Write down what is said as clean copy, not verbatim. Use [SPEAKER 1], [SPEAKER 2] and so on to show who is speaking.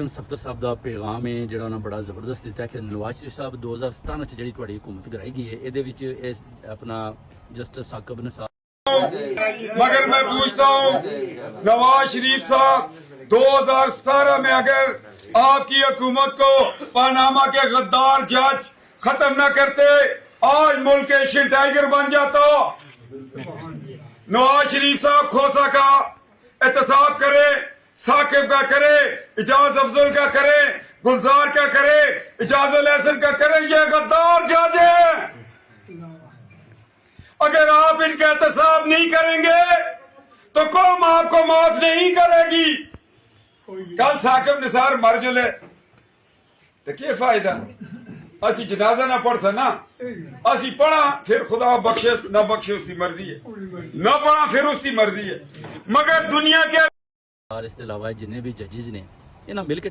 [SPEAKER 1] صفدر صاحب کا پیغام ہے جہاں انہوں نے بڑا زبردست دیتا ہے کہ نواز شریف صاحب 2017 جی تھوڑی حکومت کرائی گئی ہے یہ اپنا جسٹس ثاقب نثار
[SPEAKER 2] مگر میں پوچھتا ہوں نواز شریف صاحب 2017 میں اگر آپ کی حکومت کو پاناما کے غدار جج ختم نہ کرتے آج ملک ایشین ٹائیگر بن جاتا. نواز شریف صاحب کھوسا کا احتساب کرے, ثاقب کا کرے, اعجاز افضل کا کرے, گلزار کا کرے, اعجاز الحسن کا کرے, یہ غدار جج ہیں. اگر آپ ان کا احتساب نہیں کریں گے تو قوم آپ کو معاف نہیں کرے گی. کل ثاقب نثار مر جلے تو کیا فائدہ؟ اسی جنازہ نہ پڑھ سنا, اسی پڑھا پھر خدا بخشے نہ بخشے اس کی مرضی ہے, نہ پڑھا پھر اس کی مرضی ہے. مگر دنیا کے
[SPEAKER 1] اس کے علاوہ جن بھی ججز نے انہاں مل کے